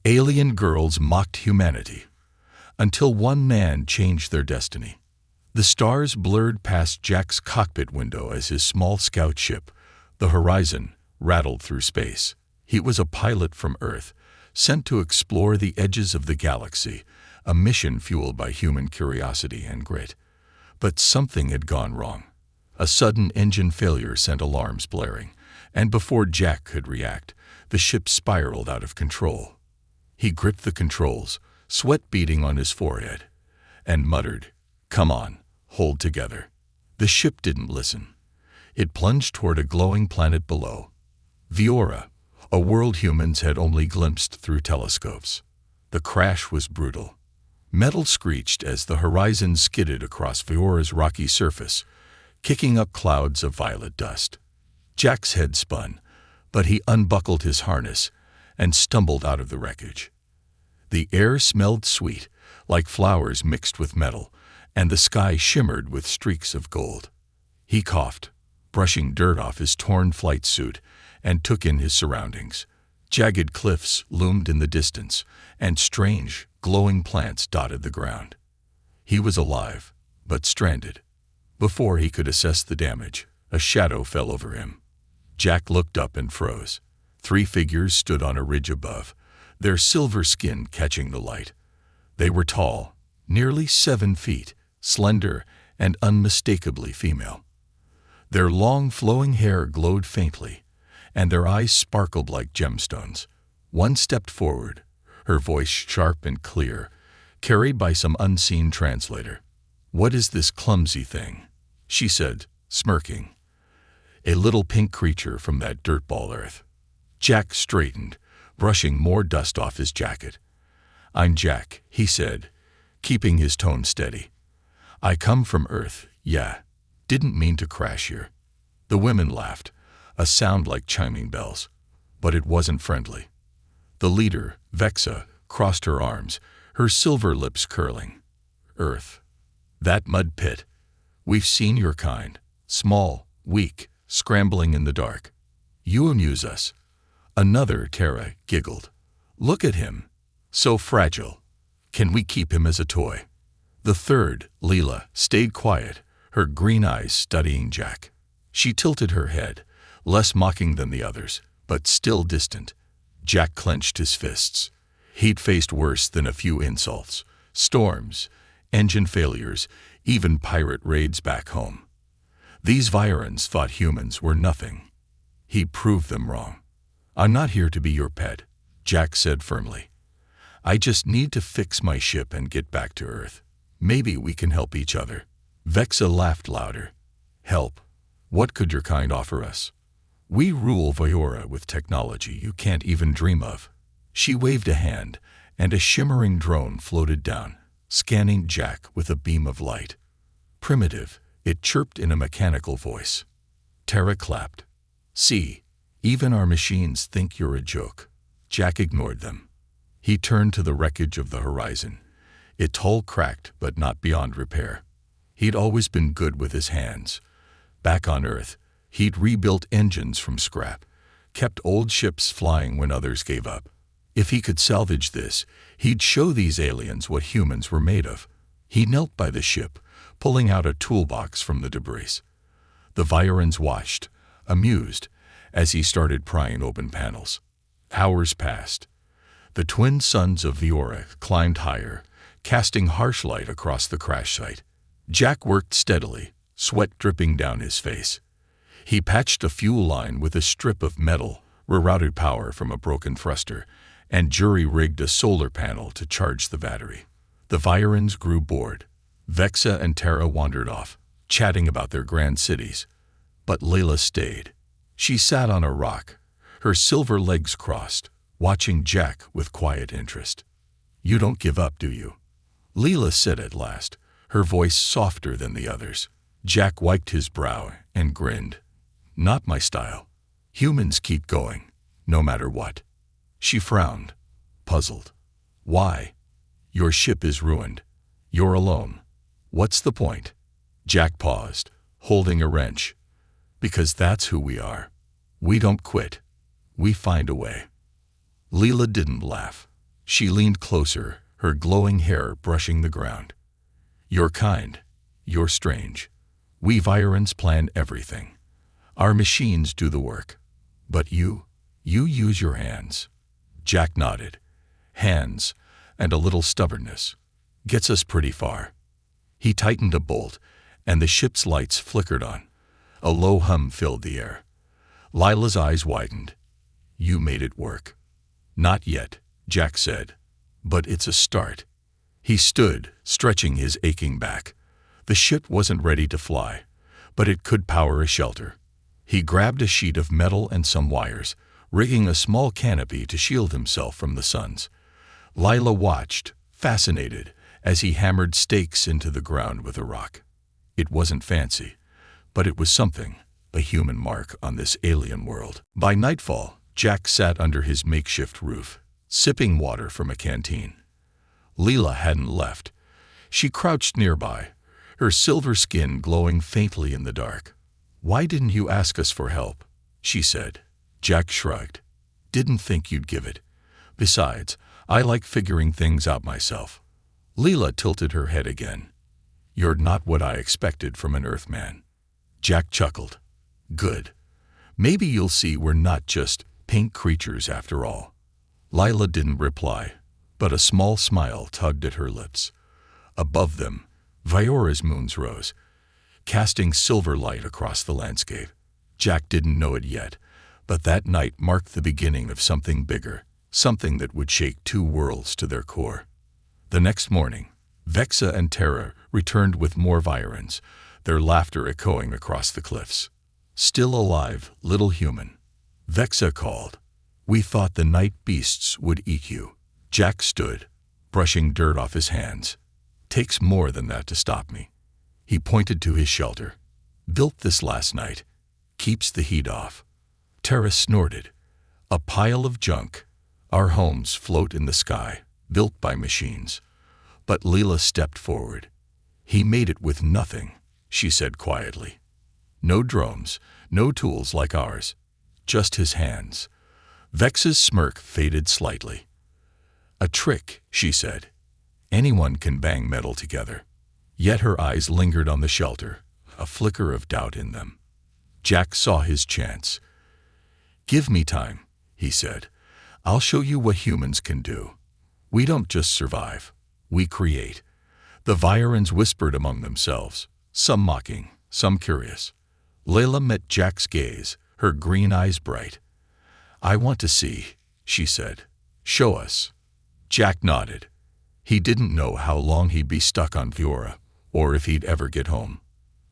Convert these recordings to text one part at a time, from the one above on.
Alien girls mocked humanity, until one man changed their destiny. The stars blurred past Jack's cockpit window as his small scout ship, the Horizon, rattled through space. He was a pilot from Earth, sent to explore the edges of the galaxy, a mission fueled by human curiosity and grit. But something had gone wrong. A sudden engine failure sent alarms blaring, and before Jack could react, the ship spiraled out of control. He gripped the controls, sweat beading on his forehead, and muttered, "Come on, hold together." The ship didn't listen. It plunged toward a glowing planet below. Viora, a world humans had only glimpsed through telescopes. The crash was brutal. Metal screeched as the Horizon skidded across Viora's rocky surface, kicking up clouds of violet dust. Jack's head spun, but he unbuckled his harness and stumbled out of the wreckage. The air smelled sweet, like flowers mixed with metal, and the sky shimmered with streaks of gold. He coughed, brushing dirt off his torn flight suit, and took in his surroundings. Jagged cliffs loomed in the distance, and strange, glowing plants dotted the ground. He was alive, but stranded. Before he could assess the damage, a shadow fell over him. Jack looked up and froze. 3 figures stood on a ridge above, their silver skin catching the light. They were tall, nearly 7 feet, slender, and unmistakably female. Their long flowing hair glowed faintly, and their eyes sparkled like gemstones. One stepped forward, her voice sharp and clear, carried by some unseen translator. "What is this clumsy thing?" she said, smirking. "A little pink creature from that dirtball Earth." Jack straightened, brushing more dust off his jacket. "I'm Jack," he said, keeping his tone steady. "I come from Earth, yeah. Didn't mean to crash here." The women laughed, a sound like chiming bells, but it wasn't friendly. The leader, Vexa, crossed her arms, her silver lips curling. "Earth. That mud pit. We've seen your kind. Small, weak, scrambling in the dark. You amuse us." Another, Terra, giggled. "Look at him. So fragile. Can we keep him as a toy?" The third, Leela, stayed quiet, her green eyes studying Jack. She tilted her head, less mocking than the others, but still distant. Jack clenched his fists. He'd faced worse than a few insults. Storms, engine failures, even pirate raids back home. These Virans thought humans were nothing. He proved them wrong. "I'm not here to be your pet," Jack said firmly. "I just need to fix my ship and get back to Earth. Maybe we can help each other." Vexa laughed louder. "Help? What could your kind offer us? We rule Viora with technology you can't even dream of." She waved a hand, and a shimmering drone floated down, scanning Jack with a beam of light. "Primitive," it chirped in a mechanical voice. Terra clapped. "See, even our machines think you're a joke." Jack ignored them. He turned to the wreckage of the Horizon. Its hull cracked, but not beyond repair. He'd always been good with his hands. Back on Earth, he'd rebuilt engines from scrap, kept old ships flying when others gave up. If he could salvage this, he'd show these aliens what humans were made of. He knelt by the ship, pulling out a toolbox from the debris. The Virans watched, amused, as he started prying open panels. Hours passed. The twin suns of Viora climbed higher, casting harsh light across the crash site. Jack worked steadily, sweat dripping down his face. He patched a fuel line with a strip of metal, rerouted power from a broken thruster, and jury-rigged a solar panel to charge the battery. The Virans grew bored. Vexa and Terra wandered off, chatting about their grand cities. But Layla stayed. She sat on a rock, her silver legs crossed, watching Jack with quiet interest. "You don't give up, do you?" Leela said at last, her voice softer than the others. Jack wiped his brow and grinned. "Not my style. Humans keep going, no matter what." She frowned, puzzled. "Why? Your ship is ruined. You're alone. What's the point?" Jack paused, holding a wrench. "Because that's who we are. We don't quit. We find a way." Leela didn't laugh. She leaned closer, her glowing hair brushing the ground. "You're kind. You're strange. We Virans plan everything. Our machines do the work. But you use your hands." Jack nodded. "Hands, and a little stubbornness, gets us pretty far." He tightened a bolt, and the ship's lights flickered on. A low hum filled the air. Lila's eyes widened. "You made it work." "Not yet," Jack said. "But it's a start." He stood, stretching his aching back. The ship wasn't ready to fly, but it could power a shelter. He grabbed a sheet of metal and some wires, rigging a small canopy to shield himself from the suns. Lila watched, fascinated, as he hammered stakes into the ground with a rock. It wasn't fancy, but it was something, a human mark on this alien world. By nightfall, Jack sat under his makeshift roof, sipping water from a canteen. Lila hadn't left. She crouched nearby, her silver skin glowing faintly in the dark. "Why didn't you ask us for help?" she said. Jack shrugged. "Didn't think you'd give it. Besides, I like figuring things out myself." Lila tilted her head again. "You're not what I expected from an Earthman." Jack chuckled. "Good. Maybe you'll see we're not just pink creatures after all." Lila didn't reply, but a small smile tugged at her lips. Above them, Viora's moons rose, casting silver light across the landscape. Jack didn't know it yet, but that night marked the beginning of something bigger, something that would shake two worlds to their core. The next morning, Vexa and Terra returned with more Virans, their laughter echoing across the cliffs. "Still alive, little human," Vexa called. "We thought the night beasts would eat you." Jack stood, brushing dirt off his hands. "Takes more than that to stop me." He pointed to his shelter. "Built this last night. Keeps the heat off." Terra snorted. "A pile of junk. Our homes float in the sky, built by machines." But Lila stepped forward. "He made it with nothing," she said quietly. "No drones, no tools like ours. Just his hands." Vex's smirk faded slightly. "A trick," she said. "Anyone can bang metal together." Yet her eyes lingered on the shelter, a flicker of doubt in them. Jack saw his chance. "Give me time," he said. "I'll show you what humans can do. We don't just survive, we create." The Virans whispered among themselves, some mocking, some curious. Layla met Jack's gaze, her green eyes bright. "I want to see," she said. "Show us." Jack nodded. He didn't know how long he'd be stuck on Viora, or if he'd ever get home.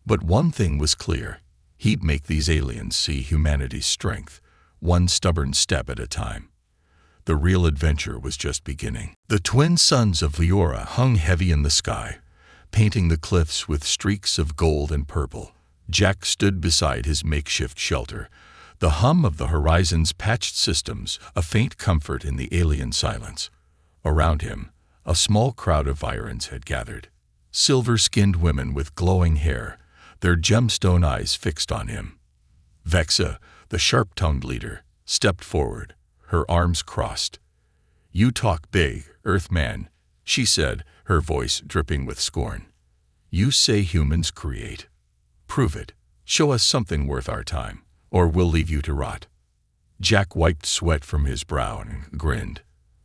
But one thing was clear. He'd make these aliens see humanity's strength, one stubborn step at a time. The real adventure was just beginning. The twin suns of Viora hung heavy in the sky, painting the cliffs with streaks of gold and purple. Jack stood beside his makeshift shelter, the hum of the horizon's patched systems a faint comfort in the alien silence. Around him, a small crowd of Virans had gathered. Silver-skinned women with glowing hair, their gemstone eyes fixed on him. Vexa, the sharp-tongued leader, stepped forward, her arms crossed. "You talk big, Earthman," she said, her voice dripping with scorn. "You say humans create. Prove it. Show us something worth our time, or we'll leave you to rot." Jack wiped sweat from his brow and grinned.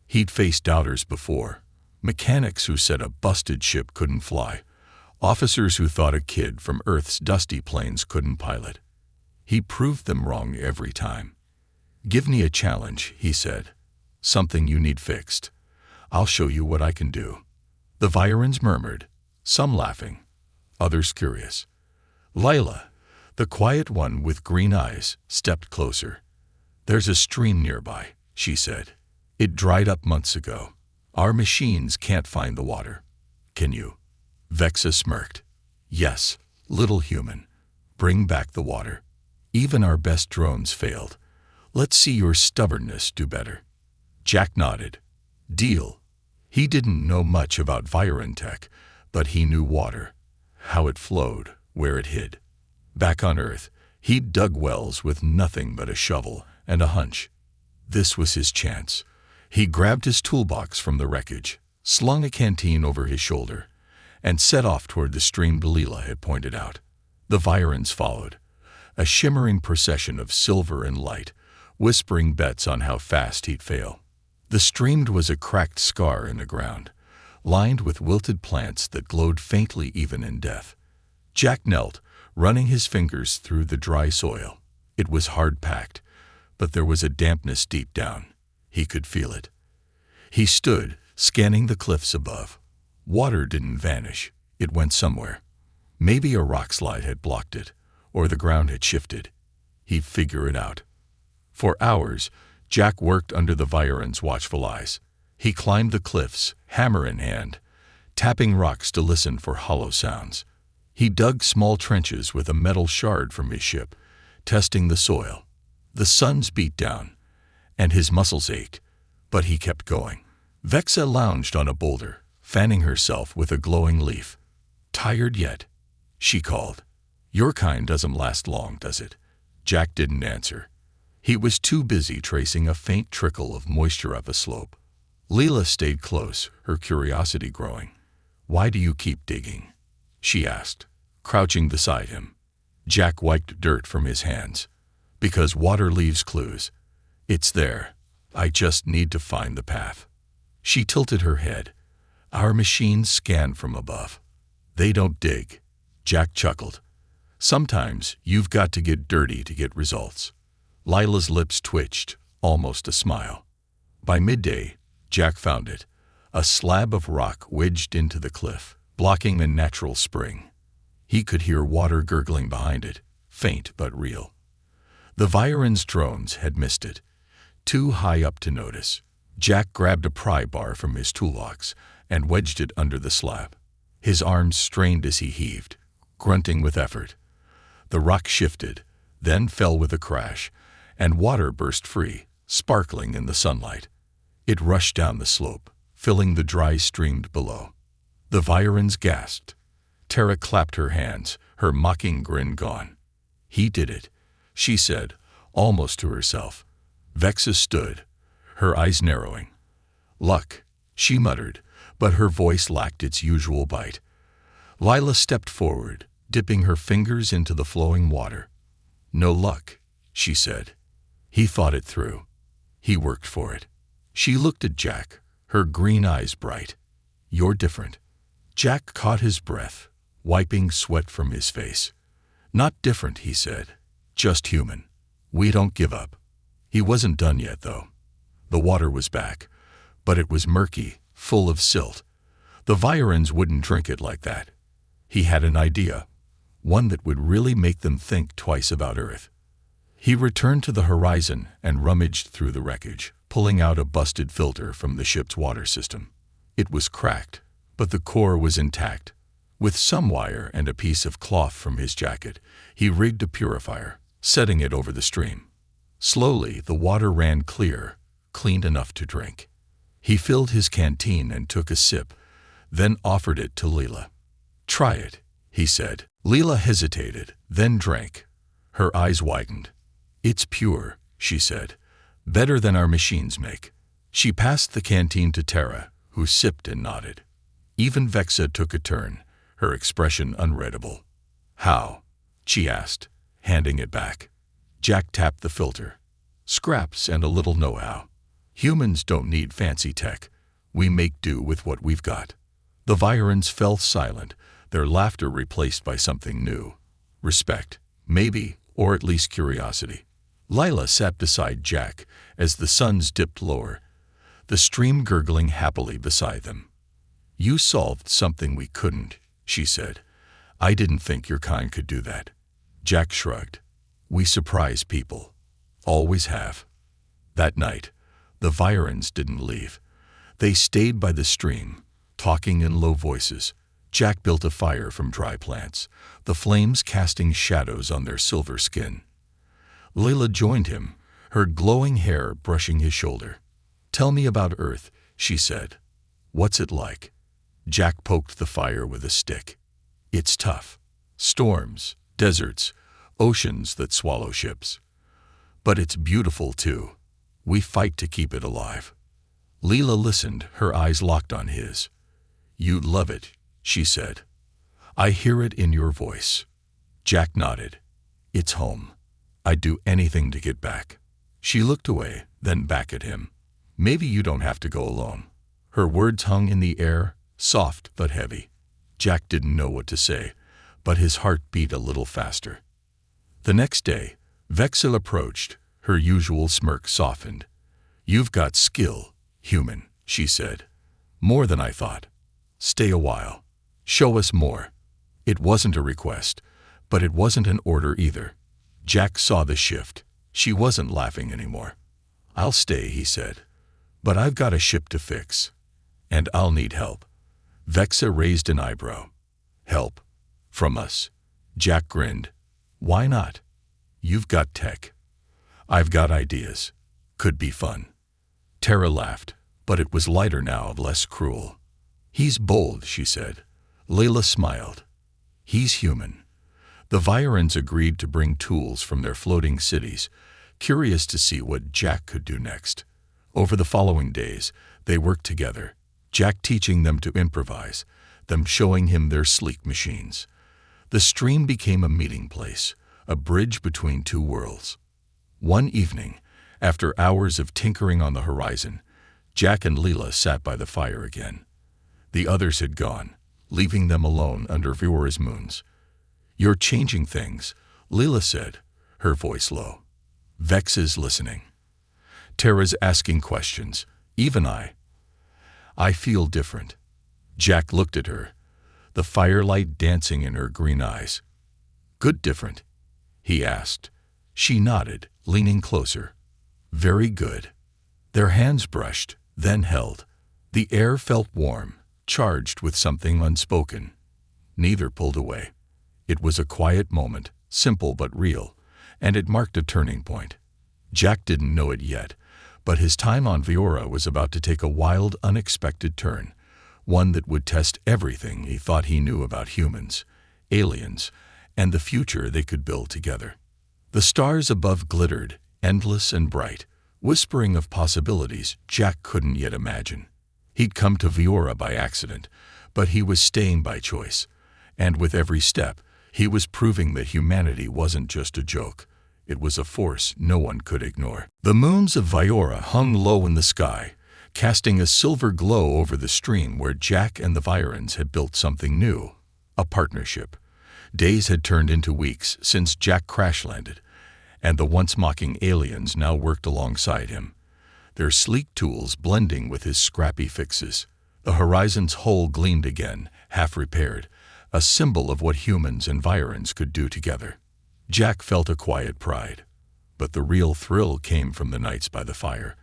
He'd faced doubters before. Mechanics who said a busted ship couldn't fly. Officers who thought a kid from Earth's dusty plains couldn't pilot. He proved them wrong every time. "Give me a challenge," he said. "Something you need fixed. I'll show you what I can do." The Virans murmured, some laughing, others curious. Lila, the quiet one with green eyes, stepped closer. "There's a stream nearby," she said. "It dried up months ago. Our machines can't find the water. Can you?" Vexa smirked. "Yes, little human. Bring back the water. Even our best drones failed. Let's see your stubbornness do better." Jack nodded. "Deal." He didn't know much about Viran tech, but he knew water, how it flowed, where it hid. Back on Earth, he'd dug wells with nothing but a shovel and a hunch. This was his chance, He grabbed his toolbox from the wreckage, slung a canteen over his shoulder, and set off toward the stream Leela had pointed out. The Virans followed, a shimmering procession of silver and light, whispering bets on how fast he'd fail. The stream was a cracked scar in the ground, lined with wilted plants that glowed faintly even in death. Jack knelt, running his fingers through the dry soil. It was hard-packed, but there was a dampness deep down. He could feel it. He stood, scanning the cliffs above. Water didn't vanish. It went somewhere. Maybe a rock slide had blocked it, or the ground had shifted. He'd figure it out. For hours, Jack worked under the Virans' watchful eyes. He climbed the cliffs, hammer in hand, tapping rocks to listen for hollow sounds. He dug small trenches with a metal shard from his ship, testing the soil. The suns beat down, and his muscles ached, but he kept going. Vexa lounged on a boulder, fanning herself with a glowing leaf. "Tired yet?" she called. "Your kind doesn't last long, does it?" Jack didn't answer. He was too busy tracing a faint trickle of moisture up a slope. Leela stayed close, her curiosity growing. "Why do you keep digging?" she asked, crouching beside him. Jack wiped dirt from his hands. "Because water leaves clues. It's there. I just need to find the path." She tilted her head. "Our machines scan from above. They don't dig." Jack chuckled. "Sometimes you've got to get dirty to get results." Lila's lips twitched, almost a smile. By midday, Jack found it, a slab of rock wedged into the cliff, blocking a natural spring. He could hear water gurgling behind it, faint but real. The Virans' drones had missed it, too high up to notice. Jack grabbed a pry bar from his toolbox and wedged it under the slab. His arms strained as he heaved, grunting with effort. The rock shifted, then fell with a crash, and water burst free, sparkling in the sunlight. It rushed down the slope, filling the dry stream below. The Virans gasped. Tara clapped her hands, her mocking grin gone. "He did it," she said, almost to herself. Vexa stood, her eyes narrowing. "Luck," she muttered, but her voice lacked its usual bite. Lila stepped forward, dipping her fingers into the flowing water. "No luck," she said. He thought it through. He worked for it. She looked at Jack, her green eyes bright. "You're different." Jack caught his breath, wiping sweat from his face. "Not different," he said. "Just human. We don't give up." He wasn't done yet, though. The water was back, but it was murky, full of silt. The Virans wouldn't drink it like that. He had an idea, one that would really make them think twice about Earth. He returned to the horizon and rummaged through the wreckage, pulling out a busted filter from the ship's water system. It was cracked, but the core was intact. With some wire and a piece of cloth from his jacket, he rigged a purifier, setting it over the stream. Slowly, the water ran clear, clean enough to drink. He filled his canteen and took a sip, then offered it to Leela. "Try it," he said. Leela hesitated, then drank. Her eyes widened. "It's pure," she said. "Better than our machines make." She passed the canteen to Tara, who sipped and nodded. Even Vexa took a turn, her expression unreadable. "How?" she asked, handing it back. Jack tapped the filter. "Scraps and a little know-how. Humans don't need fancy tech. We make do with what we've got." The Virans fell silent, their laughter replaced by something new. Respect, maybe, or at least curiosity. Lila sat beside Jack as the suns dipped lower, the stream gurgling happily beside them. "You solved something we couldn't," she said. "I didn't think your kind could do that." Jack shrugged. "We surprise people. Always have." That night, the Virans didn't leave. They stayed by the stream, talking in low voices. Jack built a fire from dry plants, the flames casting shadows on their silver skin. Leela joined him, her glowing hair brushing his shoulder. "Tell me about Earth," she said. "What's it like?" Jack poked the fire with a stick. "It's tough. Storms, deserts, oceans that swallow ships. But it's beautiful too. We fight to keep it alive." Leela listened, her eyes locked on his. "You love it," she said. "I hear it in your voice." Jack nodded. "It's home. I'd do anything to get back." She looked away, then back at him. "Maybe you don't have to go alone." Her words hung in the air, soft but heavy. Jack didn't know what to say, but his heart beat a little faster. The next day, Vexa approached, her usual smirk softened. "You've got skill, human," she said. "More than I thought. Stay a while. Show us more." It wasn't a request, but it wasn't an order either. Jack saw the shift. She wasn't laughing anymore. "I'll stay," he said. "But I've got a ship to fix. And I'll need help." Vexa raised an eyebrow. "Help? From us?" Jack grinned. "Why not? You've got tech. I've got ideas. Could be fun." Tara laughed, but it was lighter now, less cruel. "He's bold," she said. Layla smiled. "He's human." The Virans agreed to bring tools from their floating cities, curious to see what Jack could do next. Over the following days, they worked together, Jack teaching them to improvise, them showing him their sleek machines. The stream became a meeting place, a bridge between two worlds. One evening, after hours of tinkering on the horizon, Jack and Leela sat by the fire again. The others had gone, leaving them alone under Viora's moons. "You're changing things," Leela said, her voice low. "Vex is listening. Tara's asking questions. Even I feel different." Jack looked at her, the firelight dancing in her green eyes. "Good different?" he asked. She nodded, leaning closer. "Very good." Their hands brushed, then held. The air felt warm, charged with something unspoken. Neither pulled away. It was a quiet moment, simple but real, and it marked a turning point. Jack didn't know it yet, but his time on Viora was about to take a wild, unexpected turn, one that would test everything he thought he knew about humans, aliens, and the future they could build together. The stars above glittered, endless and bright, whispering of possibilities Jack couldn't yet imagine. He'd come to Viora by accident, but he was staying by choice, and with every step, he was proving that humanity wasn't just a joke. It was a force no one could ignore. The moons of Viora hung low in the sky, casting a silver glow over the stream where Jack and the Virans had built something new, a partnership. Days had turned into weeks since Jack crash-landed, and the once-mocking aliens now worked alongside him, their sleek tools blending with his scrappy fixes. The horizon's hull gleamed again, half-repaired, a symbol of what humans and Virans could do together. Jack felt a quiet pride, but the real thrill came from the nights by the fire,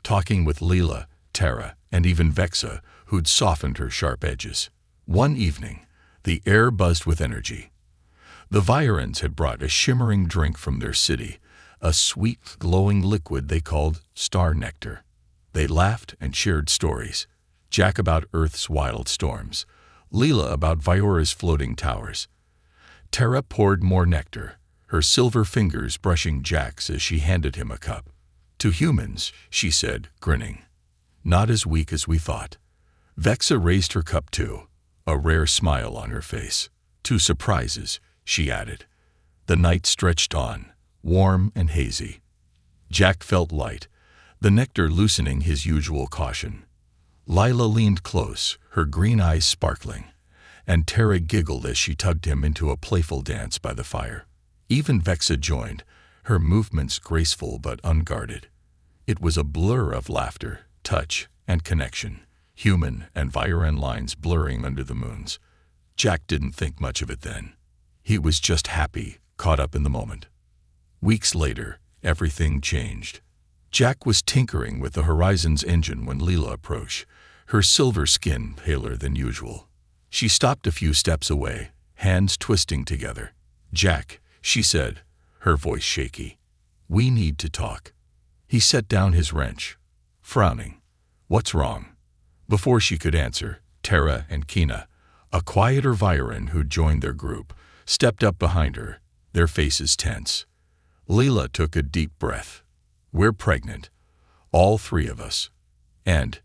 talking with Leela, Tara, and even Vexa, who'd softened her sharp edges. One evening, the air buzzed with energy. The Virans had brought a shimmering drink from their city, a sweet, glowing liquid they called star nectar. They laughed and shared stories, Jack about Earth's wild storms, Leela about Viora's floating towers. Tara poured more nectar, her silver fingers brushing Jack's as she handed him a cup. "To humans," she said, grinning. "Not as weak as we thought." Vexa raised her cup too, a rare smile on her face. "To surprises," she added. The night stretched on, warm and hazy. Jack felt light, the nectar loosening his usual caution. Lila leaned close, her green eyes sparkling, and Tara giggled as she tugged him into a playful dance by the fire. Even Vexa joined, her movements graceful but unguarded. It was a blur of laughter, touch, and connection, human and Viran lines blurring under the moons. Jack didn't think much of it then. He was just happy, caught up in the moment. Weeks later, everything changed. Jack was tinkering with the Horizon's engine when Leela approached, her silver skin paler than usual. She stopped a few steps away, hands twisting together. "Jack," she said, her voice shaky. "We need to talk." He set down his wrench, frowning. "What's wrong?" Before she could answer, Tara and Kina, a quieter Viran who'd joined their group, stepped up behind her, their faces tense. Leela took a deep breath. "We're pregnant. All three of us. And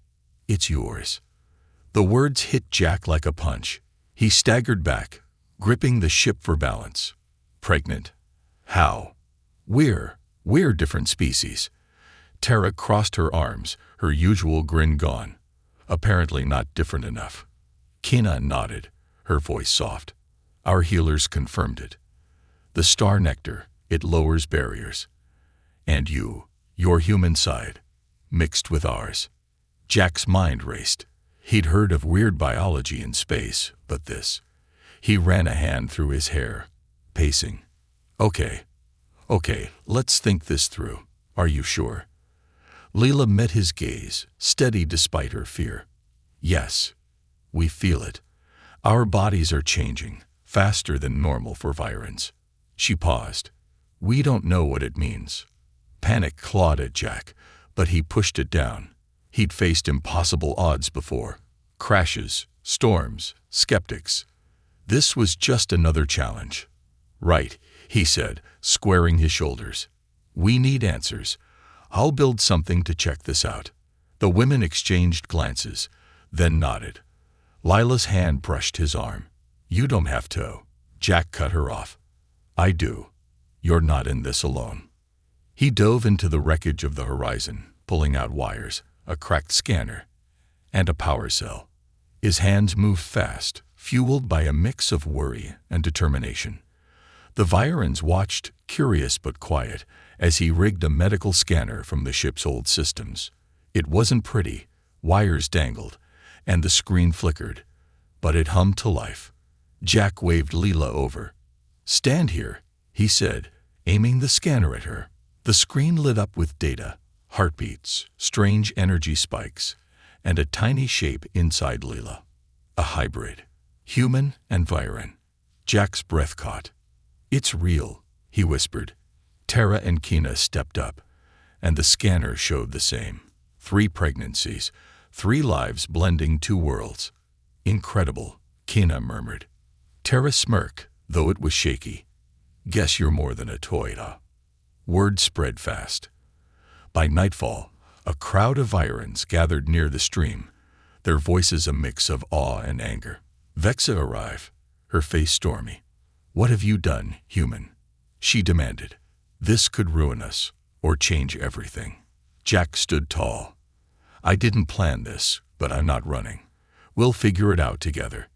It's yours." The words hit Jack like a punch. He staggered back, gripping the ship for balance. "Pregnant? How? We're different species." Tara crossed her arms, her usual grin gone. "Apparently not different enough." Kina nodded, her voice soft. "Our healers confirmed it. The star nectar, it lowers barriers. And your human side, mixed with ours." Jack's mind raced. He'd heard of weird biology in space, but this. He ran a hand through his hair, pacing. Okay, let's think this through. Are you sure?" Leela met his gaze, steady despite her fear. "Yes, we feel it. Our bodies are changing, faster than normal for Virans." She paused. "We don't know what it means." Panic clawed at Jack, but he pushed it down. He'd faced impossible odds before. Crashes, storms, skeptics. This was just another challenge. "Right," he said, squaring his shoulders. "We need answers. I'll build something to check this out." The women exchanged glances, then nodded. Lila's hand brushed his arm. "You don't have to." Jack cut her off. "I do. You're not in this alone." He dove into the wreckage of the Horizon, pulling out wires, a cracked scanner, and a power cell. His hands moved fast, fueled by a mix of worry and determination. The Virans watched, curious but quiet, as he rigged a medical scanner from the ship's old systems. It wasn't pretty, wires dangled, and the screen flickered, but it hummed to life. Jack waved Leela over. "Stand here," he said, aiming the scanner at her. The screen lit up with data, heartbeats, strange energy spikes, and a tiny shape inside Leela. A hybrid, human and Viran. Jack's breath caught. "It's real," he whispered. Tara and Kina stepped up, and the scanner showed the same. 3 pregnancies, 3 lives blending 2 worlds. "Incredible," Kina murmured. Tara smirked, though it was shaky. "Guess you're more than a toy, huh?" Word spread fast. By nightfall, a crowd of Virans gathered near the stream, their voices a mix of awe and anger. Vexa arrived, her face stormy. "What have you done, human?" she demanded. "This could ruin us, or change everything." Jack stood tall. "I didn't plan this, but I'm not running. We'll figure it out together."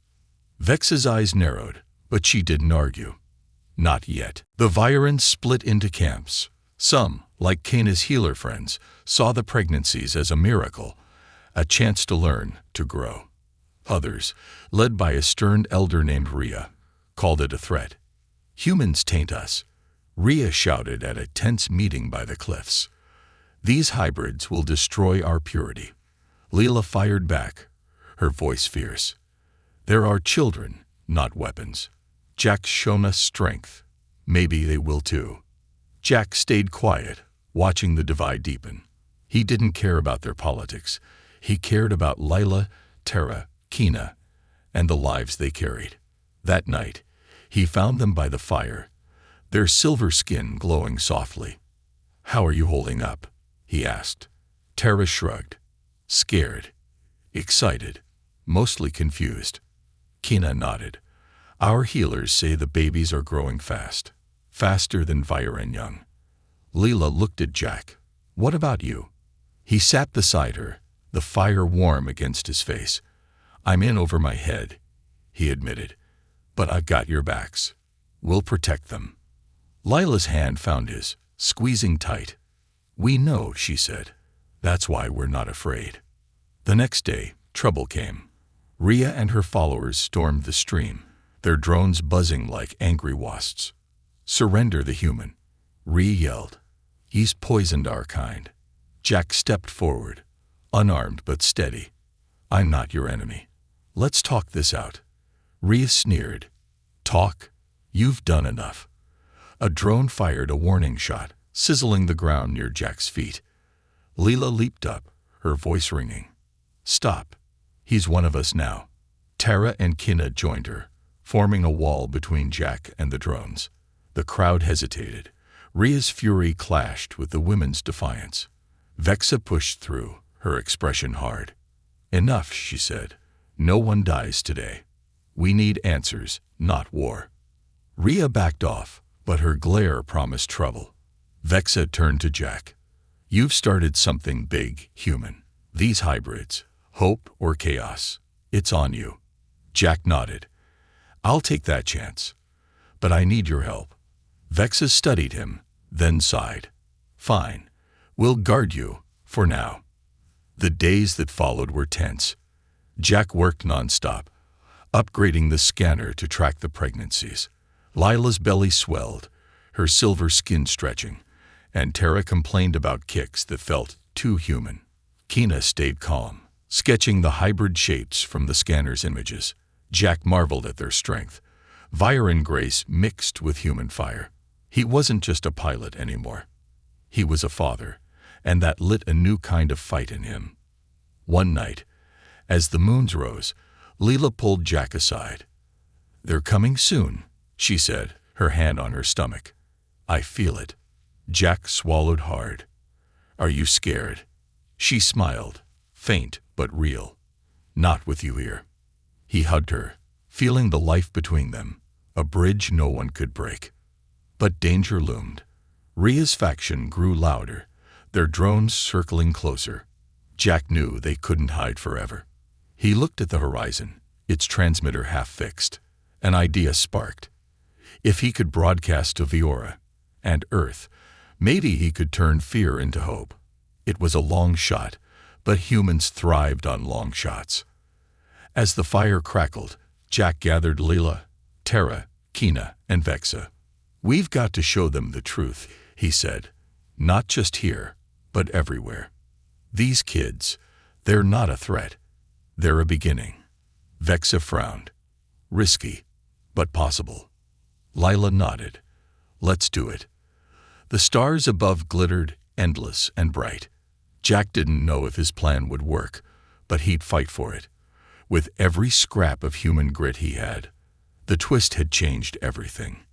Vexa's eyes narrowed, but she didn't argue. Not yet. The Virans split into camps. Some, like Kana's healer friends, saw the pregnancies as a miracle, a chance to learn, to grow. Others, led by a stern elder named Rhea, called it a threat. "Humans taint us," Rhea shouted at a tense meeting by the cliffs. "These hybrids will destroy our purity." Leela fired back, her voice fierce. "There are children, not weapons. Jack's shown us strength. Maybe they will too." Jack stayed quiet, watching the divide deepen. He didn't care about their politics. He cared about Lila, Tara, Kina, and the lives they carried. That night, he found them by the fire, their silver skin glowing softly. "How are you holding up?" he asked. Tara shrugged. "Scared. Excited. Mostly confused." Kina nodded. "Our healers say the babies are growing fast. Faster than Viran young." Leela looked at Jack. "What about you?" He sat beside her, the fire warm against his face. "I'm in over my head," he admitted. "But I've got your backs. We'll protect them." Lila's hand found his, squeezing tight. "We know," she said. "That's why we're not afraid." The next day, trouble came. Rhea and her followers stormed the stream, their drones buzzing like angry wasps. "Surrender the human," Rhea yelled. "He's poisoned our kind." Jack stepped forward, unarmed but steady. "I'm not your enemy. Let's talk this out." Rhea sneered. "Talk? You've done enough." A drone fired a warning shot, sizzling the ground near Jack's feet. Leela leaped up, her voice ringing. "Stop. He's one of us now." Tara and Kina joined her, forming a wall between Jack and the drones. The crowd hesitated. Rhea's fury clashed with the women's defiance. Vexa pushed through, her expression hard. Enough, she said. No one dies today. We need answers, not war. Rhea backed off, but her glare promised trouble. Vexa turned to Jack. You've started something big, human. These hybrids, hope or chaos, it's on you. Jack nodded. I'll take that chance. But I need your help. Vexa studied him, then sighed. Fine. We'll guard you, for now. The days that followed were tense. Jack worked nonstop, upgrading the scanner to track the pregnancies. Lila's belly swelled, her silver skin stretching, and Tara complained about kicks that felt too human. Kina stayed calm, sketching the hybrid shapes from the scanner's images. Jack marveled at their strength. Fire and grace mixed with human fire. He wasn't just a pilot anymore. He was a father, and that lit a new kind of fight in him. One night, as the moons rose, Lila pulled Jack aside. They're coming soon, she said, her hand on her stomach. I feel it. Jack swallowed hard. Are you scared? She smiled, faint but real. Not with you here. He hugged her, feeling the life between them, a bridge no one could break. But danger loomed. Rhea's faction grew louder, their drones circling closer. Jack knew they couldn't hide forever. He looked at the horizon, its transmitter half-fixed. An idea sparked. If he could broadcast to Viora and Earth, maybe he could turn fear into hope. It was a long shot, but humans thrived on long shots. As the fire crackled, Jack gathered Lila, Tara, Kina, and Vexa. We've got to show them the truth, he said. Not just here, but everywhere. These kids, they're not a threat. They're a beginning. Vexa frowned. Risky, but possible. Lila nodded. Let's do it. The stars above glittered, endless and bright. Jack didn't know if his plan would work, but he'd fight for it. With every scrap of human grit he had, the twist had changed everything.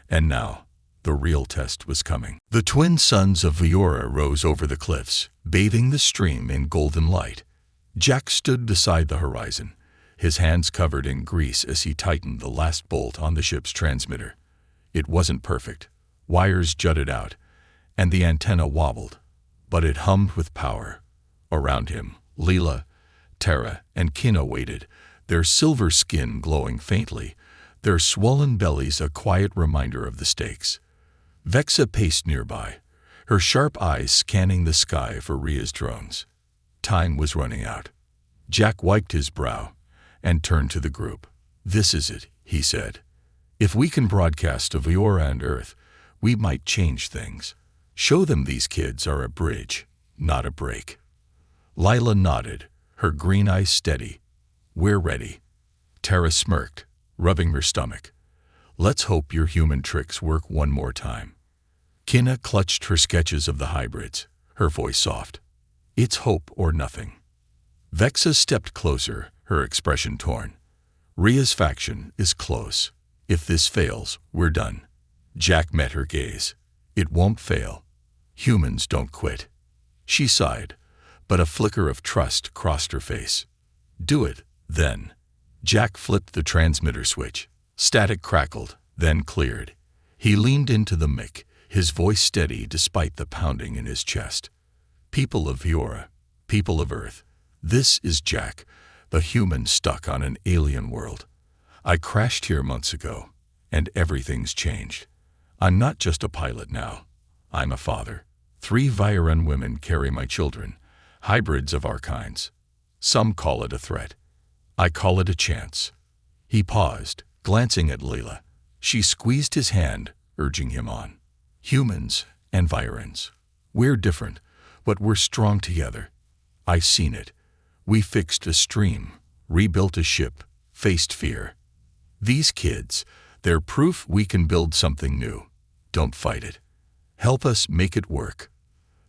And now, the real test was coming. The twin suns of Viora rose over the cliffs, bathing the stream in golden light. Jack stood beside the horizon, his hands covered in grease as he tightened the last bolt on the ship's transmitter. It wasn't perfect. Wires jutted out, and the antenna wobbled, but it hummed with power. Around him, Lila, Tara, and Kina waited, their silver skin glowing faintly, their swollen bellies a quiet reminder of the stakes. Vexa paced nearby, her sharp eyes scanning the sky for Rhea's drones. Time was running out. Jack wiped his brow and turned to the group. This is it, he said. If we can broadcast to Viora and Earth, we might change things. Show them these kids are a bridge, not a break. Lila nodded, her green eyes steady. We're ready. Tara smirked, rubbing her stomach. Let's hope your human tricks work one more time. Kina clutched her sketches of the hybrids, her voice soft. It's hope or nothing. Vexa stepped closer, her expression torn. Rhea's faction is close. If this fails, we're done. Jack met her gaze. It won't fail. Humans don't quit. She sighed, but a flicker of trust crossed her face. Do it, then. Jack flipped the transmitter switch. Static crackled, then cleared. He leaned into the mic, his voice steady despite the pounding in his chest. People of Viora, people of Earth, this is Jack, the human stuck on an alien world. I crashed here months ago, and everything's changed. I'm not just a pilot now. I'm a father. 3 Vioran women carry my children, hybrids of our kinds. Some call it a threat. I call it a chance. He paused, glancing at Lila. She squeezed his hand, urging him on. Humans and Virans. We're different, but we're strong together. I've seen it. We fixed a stream, rebuilt a ship, faced fear. These kids, they're proof we can build something new. Don't fight it. Help us make it work.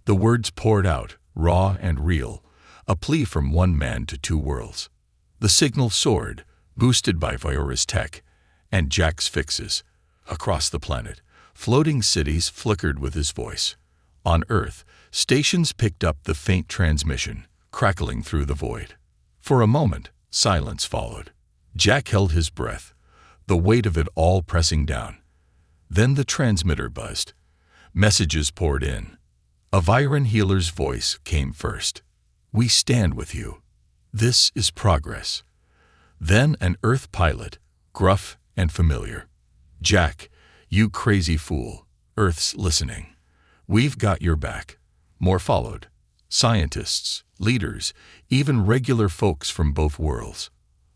The words poured out, raw and real, a plea from one man to 2 worlds. The signal soared, boosted by Viora's tech and Jack's fixes. Across the planet, floating cities flickered with his voice. On Earth, stations picked up the faint transmission, crackling through the void. For a moment, silence followed. Jack held his breath, the weight of it all pressing down. Then the transmitter buzzed. Messages poured in. A Viren healer's voice came first. "We stand with you. This is progress." Then an Earth pilot, gruff and familiar. "Jack, you crazy fool. Earth's listening. We've got your back." More followed. Scientists, leaders, even regular folks from both worlds.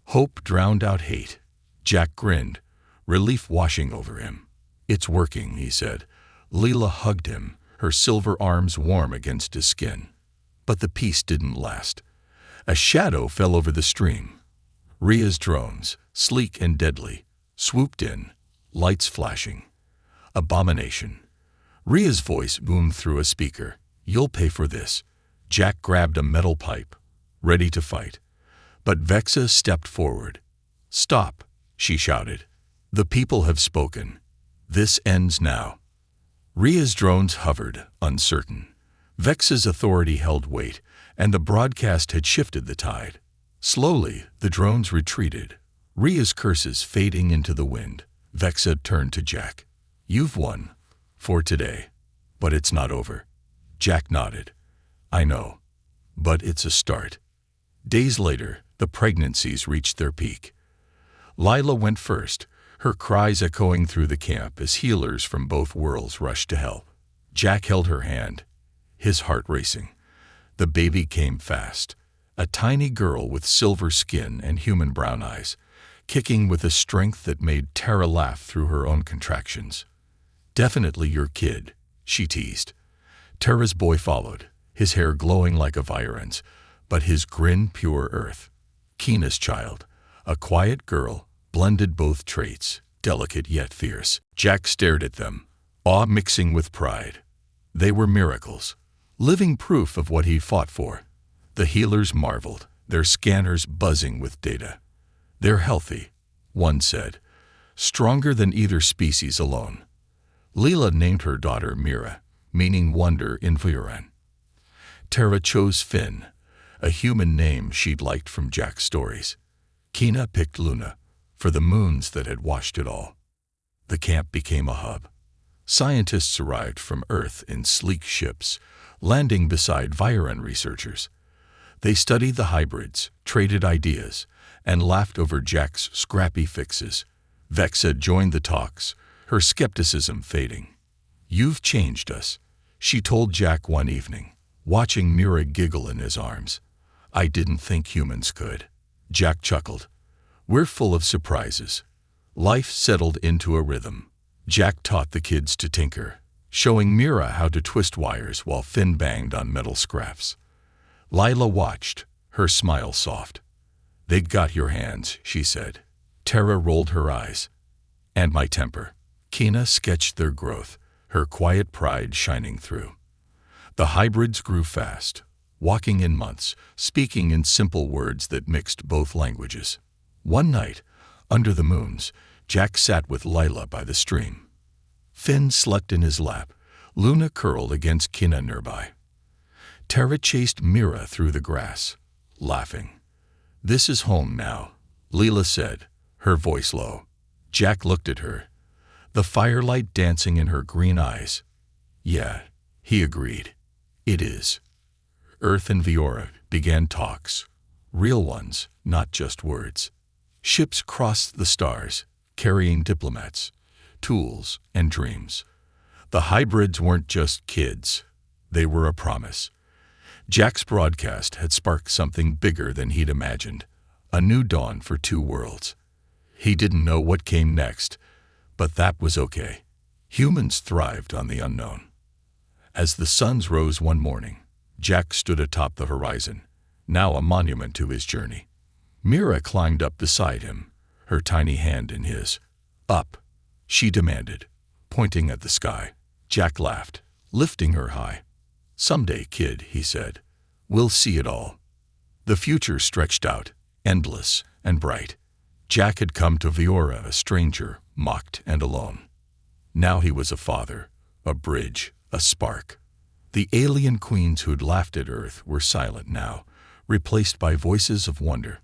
Hope drowned out hate. Jack grinned, relief washing over him. "It's working," he said. Leela hugged him, her silver arms warm against his skin. But the peace didn't last. A shadow fell over the stream. Rhea's drones, sleek and deadly, swooped in, lights flashing. Abomination. Rhea's voice boomed through a speaker. "You'll pay for this." Jack grabbed a metal pipe, ready to fight. But Vexa stepped forward. "Stop," she shouted. "The people have spoken. This ends now." Rhea's drones hovered, uncertain. Vexa's authority held weight, and the broadcast had shifted the tide. Slowly, the drones retreated, Rhea's curses fading into the wind. Vexa turned to Jack. "You've won. For today. But it's not over." Jack nodded. "I know. But it's a start." Days later, the pregnancies reached their peak. Lila went first, her cries echoing through the camp as healers from both worlds rushed to help. Jack held her hand, his heart racing. The baby came fast, a tiny girl with silver skin and human brown eyes, kicking with a strength that made Tara laugh through her own contractions. "Definitely your kid," she teased. Tara's boy followed, his hair glowing like a Viren's, but his grin pure earth. Keena's child, a quiet girl, blended both traits, delicate yet fierce. Jack stared at them, awe mixing with pride. They were miracles, living proof of what he fought for. The healers marveled, their scanners buzzing with data. "They're healthy," one said, "stronger than either species alone." Leela named her daughter Mira, meaning wonder in Viren. Tara chose Finn, a human name she'd liked from Jack's stories. Keena picked Luna, for the moons that had washed it all. The camp became a hub. Scientists arrived from Earth in sleek ships, landing beside Viren researchers. They studied the hybrids, traded ideas, and laughed over Jack's scrappy fixes. Vexa joined the talks, her skepticism fading. "You've changed us," she told Jack one evening, watching Mira giggle in his arms. "I didn't think humans could." Jack chuckled. "We're full of surprises." Life settled into a rhythm. Jack taught the kids to tinker, showing Mira how to twist wires while Finn banged on metal scraps. Lila watched, her smile soft. "They got your hands," she said. Tara rolled her eyes. "And my temper." Keena sketched their growth, her quiet pride shining through. The hybrids grew fast, walking in months, speaking in simple words that mixed both languages. One night, under the moons, Jack sat with Lila by the stream. Finn slept in his lap, Luna curled against Keena nearby. Tara chased Mira through the grass, laughing. "This is home now," Leela said, her voice low. Jack looked at her, the firelight dancing in her green eyes. "Yeah," he agreed. "It is." Earth and Viora began talks, real ones, not just words. Ships crossed the stars, carrying diplomats, tools, and dreams. The hybrids weren't just kids. They were a promise. Jack's broadcast had sparked something bigger than he'd imagined, a new dawn for two worlds. He didn't know what came next, but that was okay. Humans thrived on the unknown. As the suns rose one morning, Jack stood atop the horizon, now a monument to his journey. Mira climbed up beside him, her tiny hand in his. "Up," she demanded, pointing at the sky. Jack laughed, lifting her high. "Someday, kid," he said, "we'll see it all." The future stretched out, endless and bright. Jack had come to Viora a stranger, mocked and alone. Now he was a father, a bridge, a spark. The alien queens who'd laughed at Earth were silent now, replaced by voices of wonder.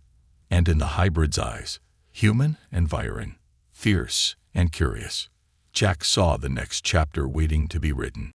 And in the hybrid's eyes, human and Viren, fierce and curious, Jack saw the next chapter waiting to be written.